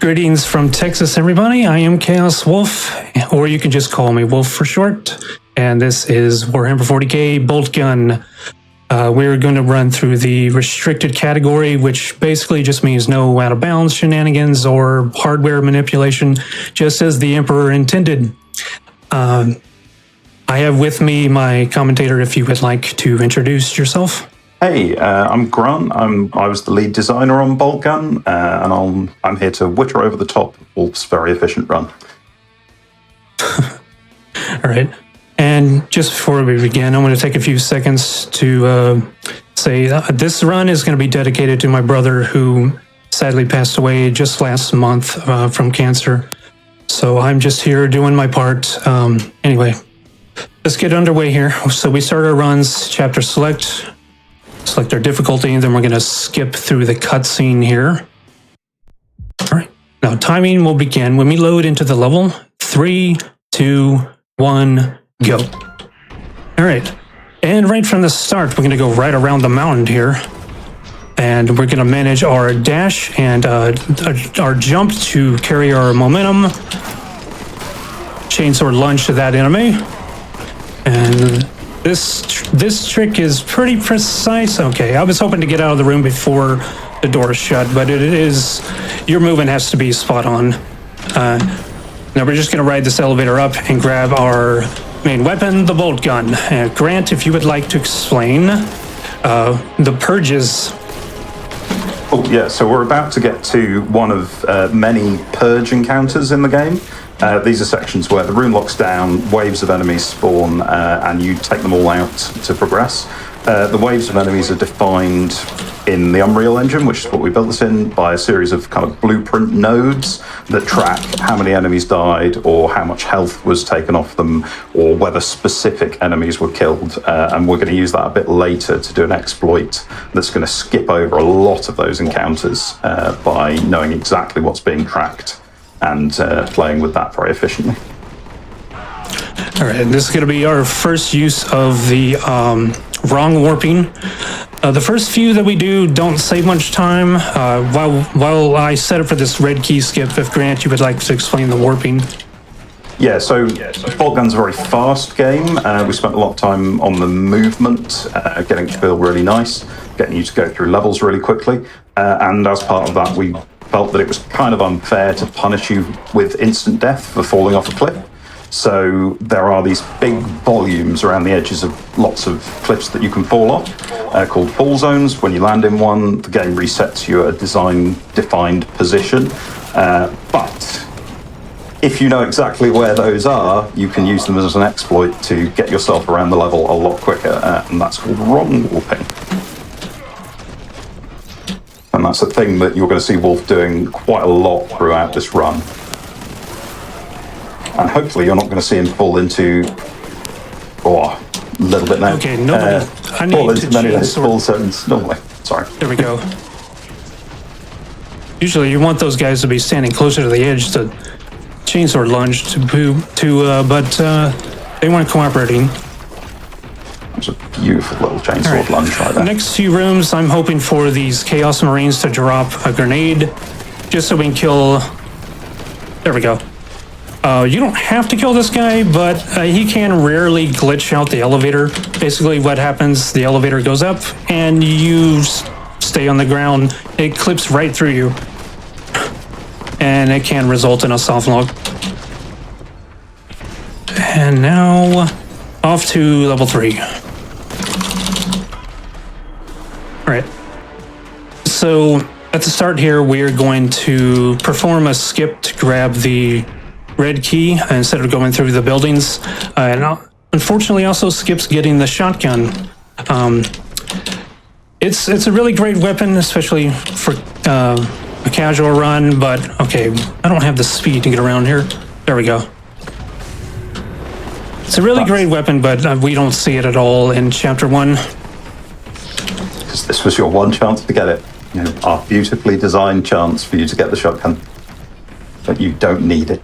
Greetings from Texas, everybody. I am Chaos Wolf, or you can just call me Wolf for short. And this is Warhammer 40k Boltgun. We're going to run through the restricted category, which basically just means no out-of-bounds shenanigans or hardware manipulation, just as the Emperor intended. I have with me my commentator, if you would like to introduce yourself. Hey, I'm Grant. I was the lead designer on Boltgun, and I'm here to witter over the top of Wolf's very efficient run. All right. And just before we begin, I'm going to take a few seconds to say this run is going to be dedicated to my brother who sadly passed away just last month from cancer. So I'm just here doing my part. Anyway, let's get underway here. So we start our runs, chapter select our difficulty, and then we're going to skip through the cutscene here. All right. Now timing will begin when we load into the level. 3, 2, 1, go. All right. And right from the start, we're going to go right around the mountain here. And we're going to manage our dash and our jump to carry our momentum. Chainsword lunge to that enemy. And this trick is pretty precise. Okay, I was hoping to get out of the room before the door is shut, but it is, your movement has to be spot on. Now we're just going to ride this elevator up and grab our main weapon, the bolt gun. Grant, if you would like to explain the purges. Oh yeah, so we're about to get to one of many purge encounters in the game. These are sections where the room locks down, waves of enemies spawn, and you take them all out to progress. The waves of enemies are defined in the Unreal Engine, which is what we built this in, by a series of kind of blueprint nodes that track how many enemies died, or how much health was taken off them, or whether specific enemies were killed. And we're going to use that a bit later to do an exploit that's going to skip over a lot of those encounters by knowing exactly what's being tracked and playing with that very efficiently. All right, this is going to be our first use of the wrong warping. The first few that we do don't save much time. While I set up for this red key skip, if Grant, you would like to explain the warping. Yeah, so Boltgun's a very fast game. We spent a lot of time on the movement, getting to feel really nice, getting you to go through levels really quickly. And as part of that, we felt that it was kind of unfair to punish you with instant death for falling off a cliff. So there are these big volumes around the edges of lots of cliffs that you can fall off, called fall zones. When you land in one, the game resets you at a defined position. But if you know exactly where those are, you can use them as an exploit to get yourself around the level a lot quicker, and that's called wrong warping. And that's a thing that you're going to see Wolf doing quite a lot throughout this run. And hopefully you're not going to see him fall into, a little bit now. Okay, nobody, I need fall to into many of those chainsaw. fall zones normally. Sorry. There we go. Usually you want those guys to be standing closer to the edge to chainsword lunge but they weren't cooperating. It's a beautiful little chainsword lunge right there. Next few rooms, I'm hoping for these Chaos Marines to drop a grenade, just so we can kill. There we go. You don't have to kill this guy, but he can rarely glitch out the elevator. Basically what happens, the elevator goes up and you stay on the ground. It clips right through you. And it can result in a soft lock. And now off to level 3. All right. So at the start here, we're going to perform a skip to grab the red key instead of going through the buildings. And unfortunately also skips getting the shotgun. It's a really great weapon, especially for a casual run, but okay, I don't have the speed to get around here. There we go. It's a really great weapon, but we don't see it at all in Chapter 1. Because this was your one chance to get it. You know, our beautifully designed chance for you to get the shotgun. But you don't need it.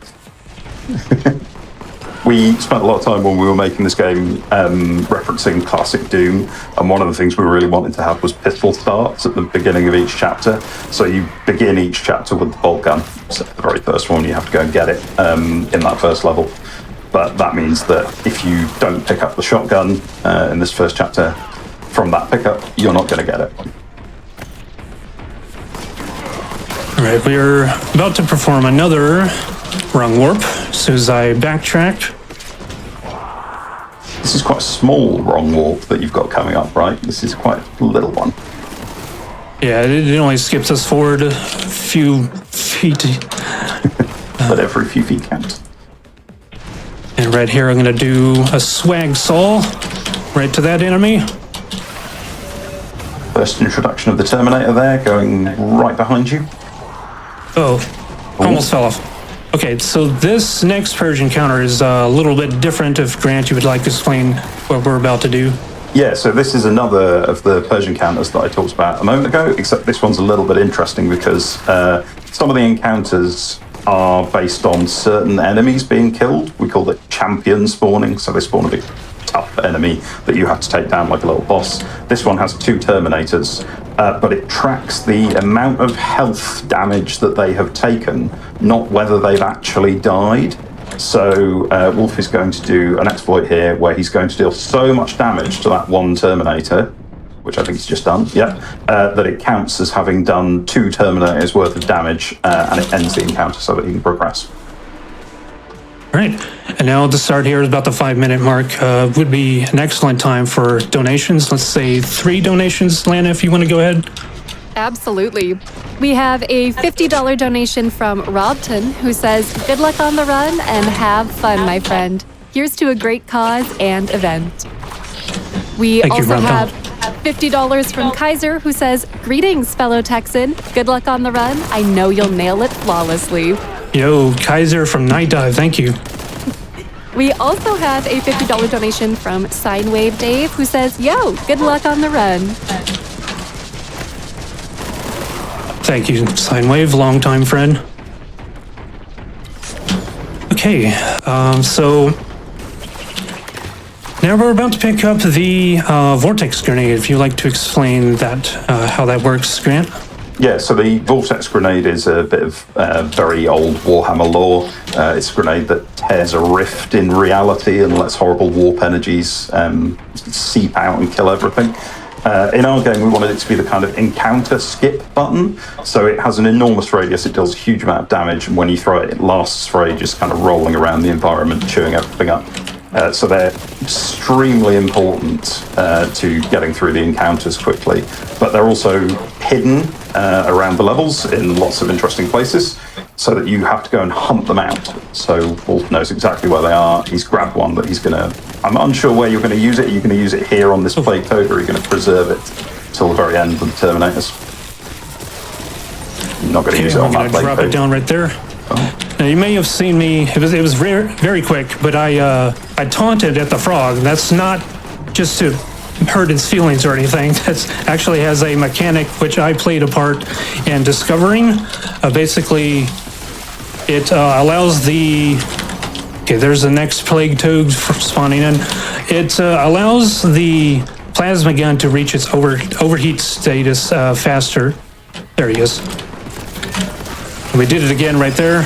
we spent a lot of time when we were making this game referencing classic Doom, and one of the things we really wanted to have was pistol starts at the beginning of each chapter. So you begin each chapter with the Boltgun. So the very first one, you have to go and get it in that first level. But that means that if you don't pick up the shotgun in this first chapter from that pickup, you're not going to get it. All right, we're about to perform another rung warp. As soon as I backtrack. This is quite a small rung warp that you've got coming up, right? This is quite a little one. Yeah, it only skips us forward a few feet. But every few feet counts. And right here, I'm going to do a swag saw right to that enemy. First introduction of the Terminator there, going right behind you. Oh, almost fell off. Okay, so this next purge encounter is a little bit different. If Grant, you would like to explain what we're about to do. Yeah, so this is another of the purge encounters that I talked about a moment ago, except this one's a little bit interesting because some of the encounters are based on certain enemies being killed. We call it champion spawning, so they spawn a big tough enemy that you have to take down like a little boss. This one has 2 Terminators, but it tracks the amount of health damage that they have taken, not whether they've actually died. So Wolf is going to do an exploit here where he's going to deal so much damage to that one Terminator, which I think he's just done, that it counts as having done 2 Terminators worth of damage, and it ends the encounter so that he can progress. All right, and now the start here is about the 5-minute mark. Would be an excellent time for donations. Let's say 3 donations. Lana, if you want to go ahead. Absolutely. We have a $50 donation from Robton, who says, "Good luck on the run and have fun, my friend. Here's to a great cause and event." We Thank you, also Robton. have $50 from Kaiser, who says, "Greetings, fellow Texan. Good luck on the run. I know you'll nail it flawlessly." Yo, Kaiser from Night Dive, thank you. We also have a $50 donation from Sinewave Dave, who says, "Yo, good luck on the run." Thank you, Sinewave, longtime friend. Okay, so now we're about to pick up the vortex grenade. If you'd like to explain that, how that works, Grant. Yeah, so the Vortex Grenade is a bit of very old Warhammer lore. It's a grenade that tears a rift in reality and lets horrible warp energies seep out and kill everything. In our game, we wanted it to be the kind of encounter skip button. So it has an enormous radius, it deals a huge amount of damage, and when you throw it, it lasts for ages, kind of rolling around the environment, chewing everything up. So they're extremely important to getting through the encounters quickly, but they're also hidden around the levels in lots of interesting places, so that you have to go and hunt them out. So Wolf knows exactly where they are. He's grabbed one that he's going to... I'm unsure where you're going to use it. Are you going to use it here on this plague toad, or are you going to preserve it till the very end with the Terminators? You're not going to use it on that plague toad. Drop it down right there. Now, you may have seen me, it was very, very quick, but I taunted at the frog. That's not just to hurt its feelings or anything. That actually has a mechanic which I played a part in discovering. Basically, it allows the... Okay, there's the next plague toad spawning in. It allows the plasma gun to reach its overheat status faster. There he is. We did it again right there.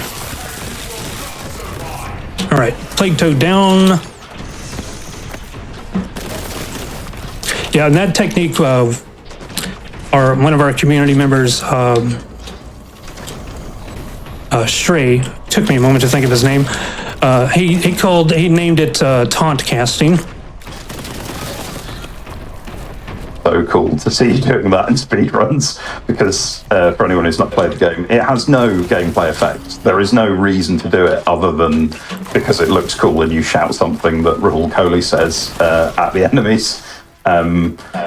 All right, plague toad down. Yeah, and that technique, one of our community members, Stray, took me a moment to think of his name. He named it taunt casting. So cool to see you doing that in speedruns, because for anyone who's not played the game, it has no gameplay effect. There is no reason to do it other than because it looks cool and you shout something that Rahul Kohli says at the enemies.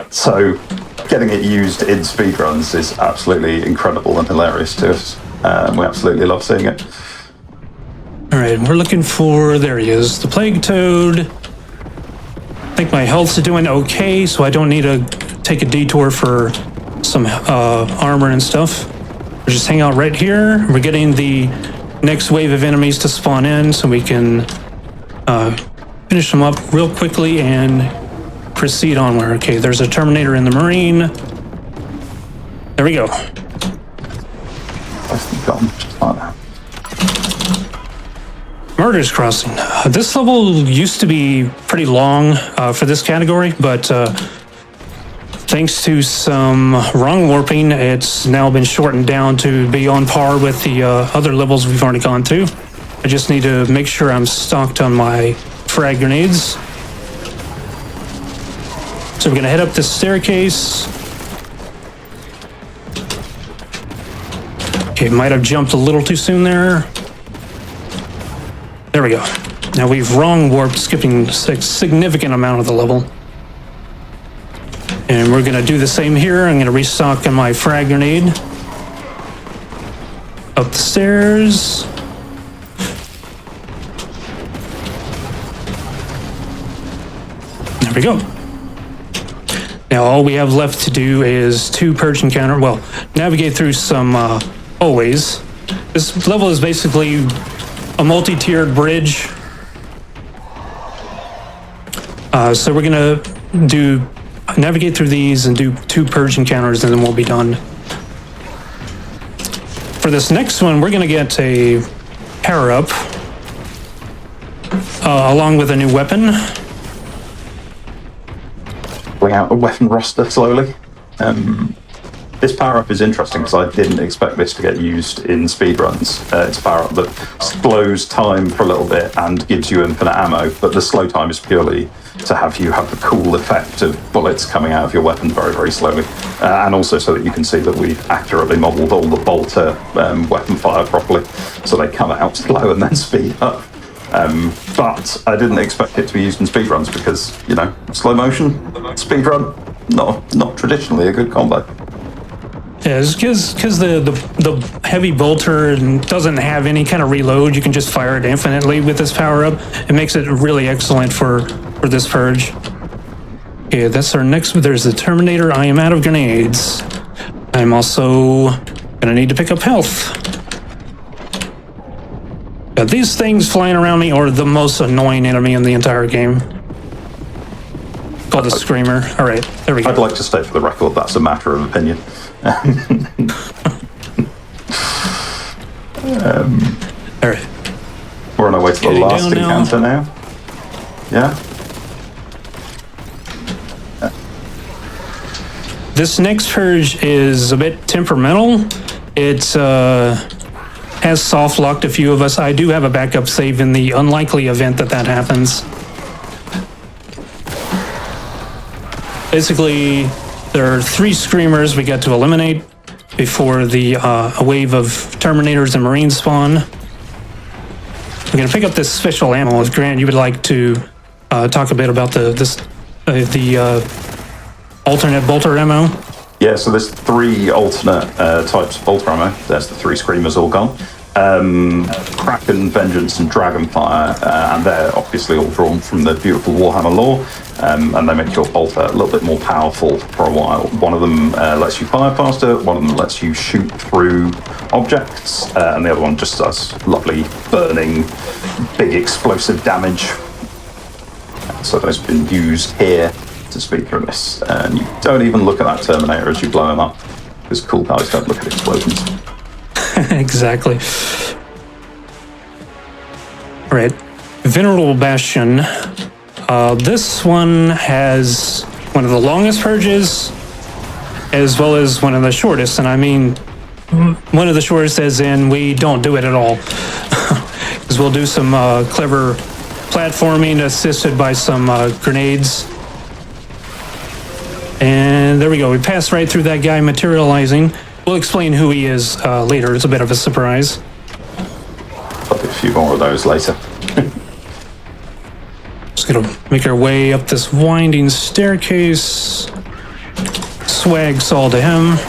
So getting it used in speedruns is absolutely incredible and hilarious to us. We absolutely love seeing it. All right, we're looking for, there he is, the plague toad. I think my health's doing okay, so I don't need to take a detour for some armor and stuff. We'll just hang out right here. We're getting the next wave of enemies to spawn in so we can finish them up real quickly and proceed onward. Okay, there's a Terminator in the Marine. There we go. I've got them just like that. Murder's Crossing. This level used to be pretty long for this category, but thanks to some wrong warping, it's now been shortened down to be on par with the other levels we've already gone through. I just need to make sure I'm stocked on my frag grenades. So we're going to head up this staircase. Okay, might have jumped a little too soon there. There we go. Now we've wrong warped, skipping a significant amount of the level. And we're going to do the same here. I'm going to restock on my frag grenade. Up the stairs. There we go. Now all we have left to do is 2 purge encounter. Well, navigate through some hallways. This level is basically a multi-tiered bridge. So we're gonna navigate through these and do 2 purge encounters, and then we'll be done. For this next one, we're gonna get a power-up along with a new weapon. Pulling out a weapon roster slowly. This power-up is interesting because I didn't expect this to get used in speedruns. It's a power-up that slows time for a little bit and gives you infinite ammo, but the slow time is purely to have the cool effect of bullets coming out of your weapon very, very slowly. And also so that you can see that we've accurately modelled all the bolter weapon fire properly, so they come out slow and then speed up. But I didn't expect it to be used in speedruns because, slow motion, speedrun, not traditionally a good combo. Yeah, it's because the heavy bolter doesn't have any kind of reload. You can just fire it infinitely with this power-up. It makes it really excellent for this purge. Okay, that's our next. There's the Terminator. I am out of grenades. I'm also gonna need to pick up health. Now, these things flying around me are the most annoying enemy in the entire game. Called the Screamer. All right, there we go. I'd like to state for the record that's a matter of opinion. All right. We're on our way to the last encounter now. Yeah. This next purge is a bit temperamental. It has soft locked a few of us. I do have a backup save in the unlikely event that happens. Basically, there are 3 screamers we got to eliminate before a wave of Terminators and Marines spawn. We're going to pick up this special ammo. If Grant, you would like to talk a bit about the alternate bolter ammo? Yeah, so there's 3 alternate types of bolter ammo. There's the 3 screamers all gone. Kraken, Vengeance, and Dragonfire, and they're obviously all drawn from the beautiful Warhammer lore, and they make your bolter a little bit more powerful for a while. One of them lets you fire faster, one of them lets you shoot through objects, and the other one just does lovely, burning, big explosive damage. So those have been used here to speak through this, and you don't even look at that Terminator as you blow him up, because cool guys don't look at explosions. Exactly. All right. Venerable Bastion. This one has one of the longest purges, as well as one of the shortest. And I mean, one of the shortest as in we don't do it at all. Because we'll do some clever platforming assisted by some grenades. And there we go. We passed right through that guy materializing. We'll explain who he is later. It's a bit of a surprise. I'll do a few more of those later. Just gonna make our way up this winding staircase. Swag saw to him.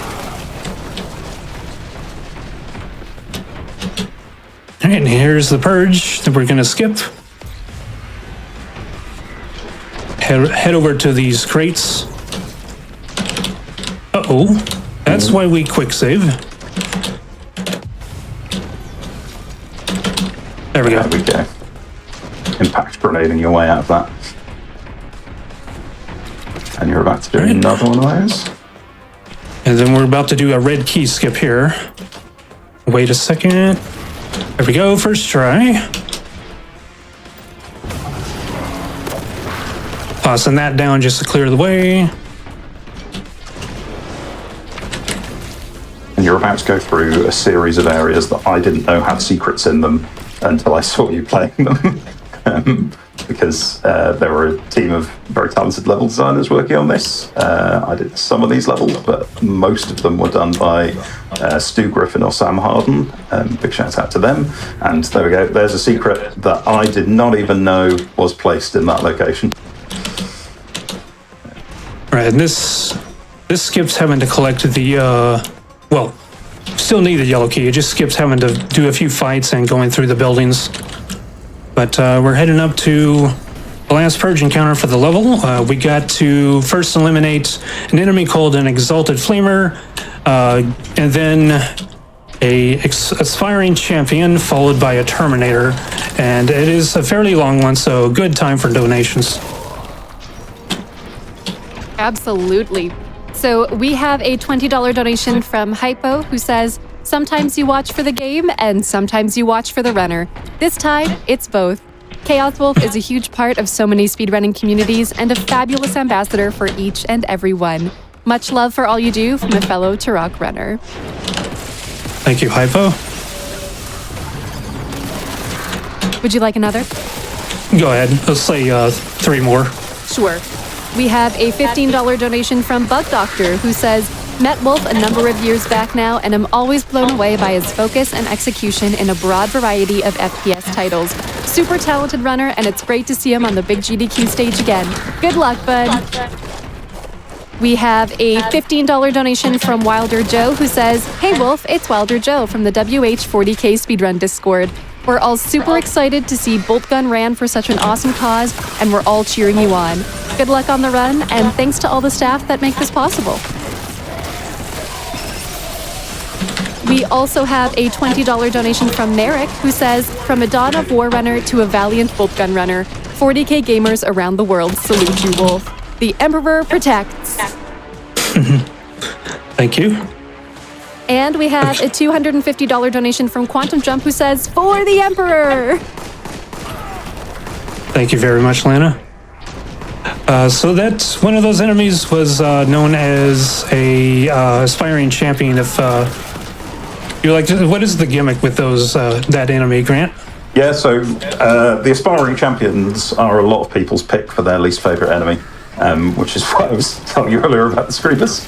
All right, and here's the purge that we're gonna skip. Head over to these crates. Uh-oh. That's why we quick save. There we go. There we go. impact grenading your way out of that. And you're about to do another one of those. And then we're about to do a red key skip here. Wait a second. There we go, first try. Tossing that down just to clear the way. And you're about to go through a series of areas that I didn't know had secrets in them until I saw you playing them. Because there were a team of very talented level designers working on this. I did some of these levels, but most of them were done by Stu Griffin or Sam Harden. Big shout out to them. And there we go. There's a secret that I did not even know was placed in that location. Right, and this skips having to collect the, well, still need the yellow key. It just skips having to do a few fights and going through the buildings. But we're heading up to the last purge encounter for the level. We got to first eliminate an enemy called an Exalted Flamer, and then a aspiring champion followed by a Terminator. And it is a fairly long one, so good time for donations. Absolutely. So we have a $20 donation from Hypo, who says, sometimes you watch for the game and sometimes you watch for the runner. This time, it's both. Chaos Wolf is a huge part of so many speedrunning communities and a fabulous ambassador for each and every one. Much love for all you do from a fellow Turok runner. Thank you, Hypo. Would you like another? Go ahead. Let's say 3 more. Sure. We have a $15 donation from Bug Doctor, who says, met Wolf a number of years back now, and I'm always blown away by his focus and execution in a broad variety of FPS titles. Super talented runner, and it's great to see him on the big GDQ stage again. Good luck, bud. We have a $15 donation from Wilder Joe, who says, hey Wolf, it's Wilder Joe from the WH40K Speedrun Discord. We're all super excited to see Boltgun ran for such an awesome cause, and we're all cheering you on. Good luck on the run, and thanks to all the staff that make this possible. We also have a $20 donation from Merrick, who says, from a Dawn of War runner to a valiant Boltgun runner, 40K gamers around the world salute you, Wolf. The Emperor protects. Thank you. And we have a $250 donation from Quantum Jump, who says, for the Emperor! Thank you very much, Lana. So that's one of those enemies was known as a aspiring champion. If you like, what is the gimmick with those that enemy, Grant? Yeah, so the aspiring champions are a lot of people's pick for their least favorite enemy, which is what I was telling you earlier about the Screamers.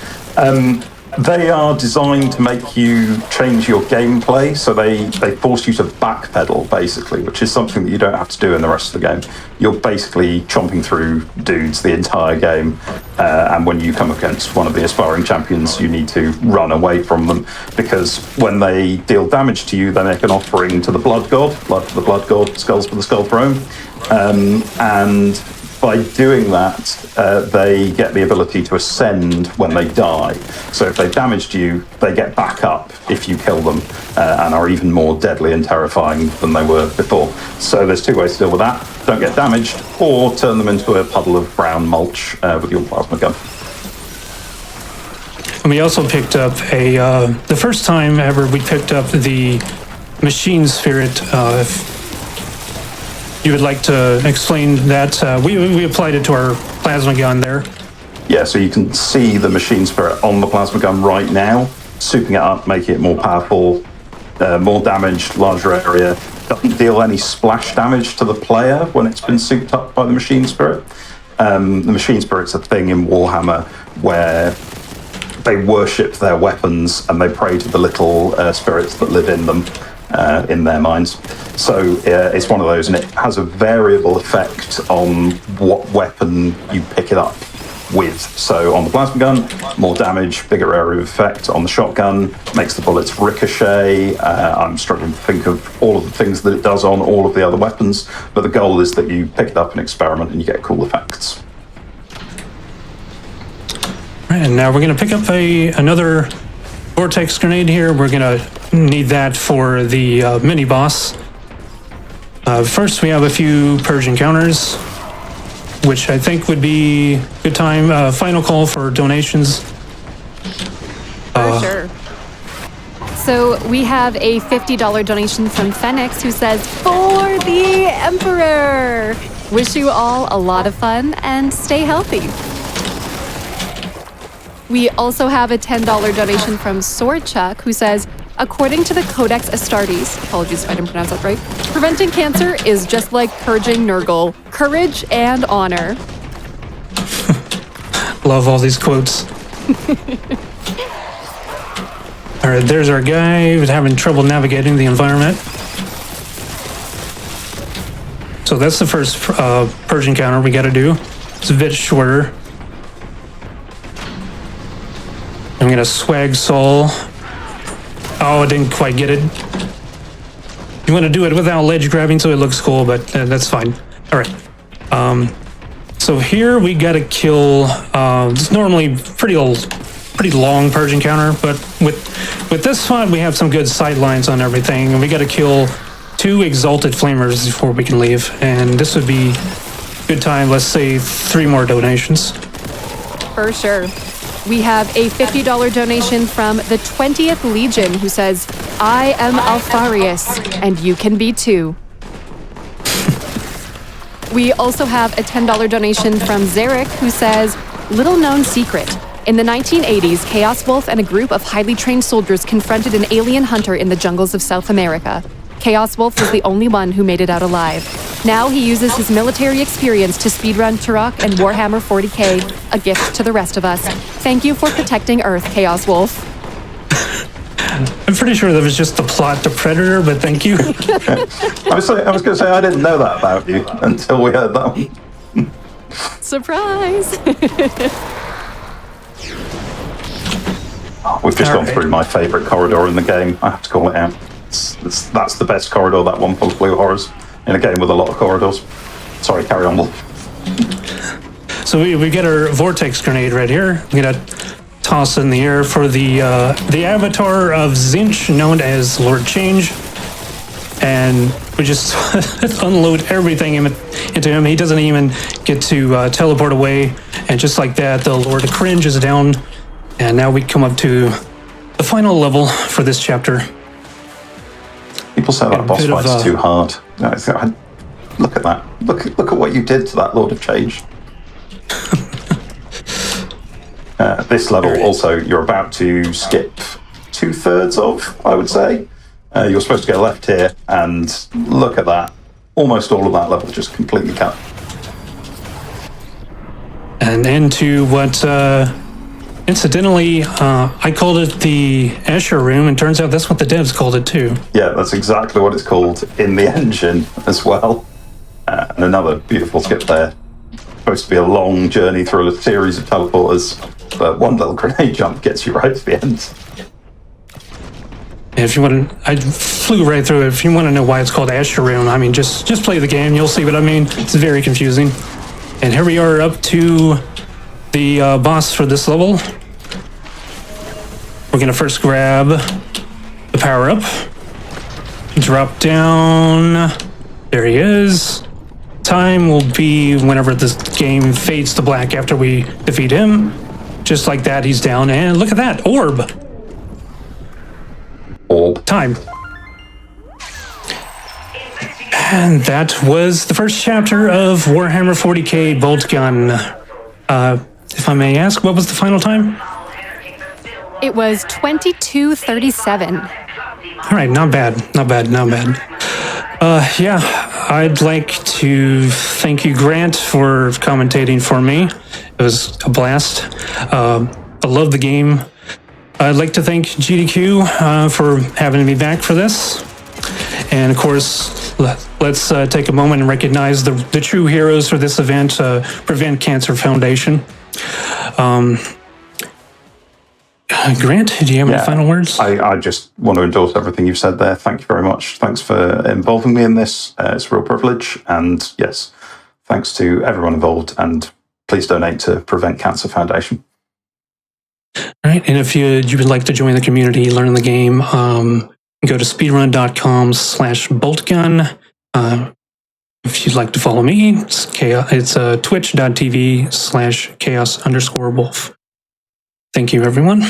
They are designed to make you change your gameplay, so they force you to backpedal, basically, which is something that you don't have to do in the rest of the game. You're basically chomping through dudes the entire game, and when you come against one of the aspiring champions, you need to run away from them, because when they deal damage to you, they make an offering to the Blood God, blood for the Blood God, skulls for the Skull Throne, and by doing that, they get the ability to ascend when they die. So if they damaged you, they get back up if you kill them, and are even more deadly and terrifying than they were before. So there's 2 ways to deal with that. Don't get damaged, or turn them into a puddle of brown mulch with your plasma gun. And we also picked up the first time ever we picked up the Machine Spirit. If you would like to explain that, we applied it to our plasma gun there. Yeah, so you can see the Machine Spirit on the plasma gun right now, souping it up, making it more powerful, more damage, larger area. Doesn't deal any splash damage to the player when it's been souped up by the Machine Spirit. The Machine Spirit's a thing in Warhammer where they worship their weapons and they pray to the little spirits that live in them. In their minds. So it's one of those, and it has a variable effect on what weapon you pick it up with. So on the plasma gun, more damage, bigger area of effect. On the shotgun, makes the bullets ricochet. I'm struggling to think of all of the things that it does on all of the other weapons, but the goal is that you pick it up and experiment and you get cool effects. Right, and now we're going to pick up another Vortex grenade here. We're going to need that for the mini boss. First, we have a few purge encounters, which I think would be a good time. Final call for donations. For sure. So we have a $50 donation from Phoenix, who says, "For the Emperor! Wish you all a lot of fun and stay healthy." We also have a $10 donation from Swordchuck, who says, "According to the Codex Astartes," apologies if I didn't pronounce that right, "preventing cancer is just like purging Nurgle. Courage and honor." Love all these quotes. All right, there's our guy who's having trouble navigating the environment. So that's the first purge encounter we got to do. It's a bit shorter. I'm gonna swag soul. Oh, I didn't quite get it. You want to do it without ledge grabbing so it looks cool, but that's fine. All right. So here we got to kill. It's normally pretty long purge encounter, but with this one we have some good sight lines on everything, and we got to kill 2 exalted flamers before we can leave. And this would be good time. Let's say 3 more donations. For sure. We have a $50 donation from the 20th Legion, who says, "I am Alfarius, and you can be too." We also have a $10 donation from Zarek, who says, "Little known secret. In the 1980s, Chaos Wolf and a group of highly trained soldiers confronted an alien hunter in the jungles of South America. Chaos Wolf was the only one who made it out alive. Now he uses his military experience to speedrun Turok and Warhammer 40k, a gift to the rest of us. Thank you for protecting Earth, Chaos Wolf." I'm pretty sure that was just the plot to Predator, but thank you. I was going to say I didn't know that about you until we heard that one. Surprise! We've just All gone right. through my favourite corridor in the game. I have to call it out. That's the best corridor, that one, for Blue Horrors, in a game with a lot of corridors. Sorry, carry on, Wolf. So we get our vortex grenade right here. We gotta toss in the air for the avatar of Zinch, known as Lord Change, and we just unload everything into him. He doesn't even get to teleport away, and just like that, the Lord Cringe is down, and now we come up to the final level for this chapter. People say that boss fight's too hard. Look at that. Look at what you did to that Lord of Change. This level also, you're about to skip 2/3 of, I would say. You're supposed to go left here, and look at that. Almost all of that level just completely cut. And into what, incidentally, I called it the Escher Room, and turns out that's what the devs called it too. Yeah, that's exactly what it's called in the engine as well. And another beautiful skip there. Supposed to be a long journey through a series of teleporters, but one little grenade jump gets you right to the end. If you want to, I flew right through it. If you want to know why it's called Escher Room, I mean, just play the game. You'll see what I mean. It's very confusing. And here we are up to the boss for this level. We're going to first grab the power-up. Drop down. There he is. Time will be whenever this game fades to black after we defeat him. Just like that, he's down. And look at that, orb. Orb. Time. And that was the first chapter of Warhammer 40k Boltgun. If I may ask, what was the final time? It was 22:37. All right, not bad. Yeah, I'd like to thank you, Grant, for commentating for me. It was a blast. I love the game. I'd like to thank GDQ for having me back for this. And of course, let's take a moment and recognize the true heroes for this event, Prevent Cancer Foundation. Grant, do you have any final words? I just want to endorse everything you've said there. Thank you very much. Thanks for involving me in this. It's a real privilege. And yes, thanks to everyone involved. And please donate to Prevent Cancer Foundation. All right. And if you would like to join the community, learn the game, go to speedrun.com/boltgun. If you'd like to follow me, it's twitch.tv/chaos_wolf. Thank you, everyone.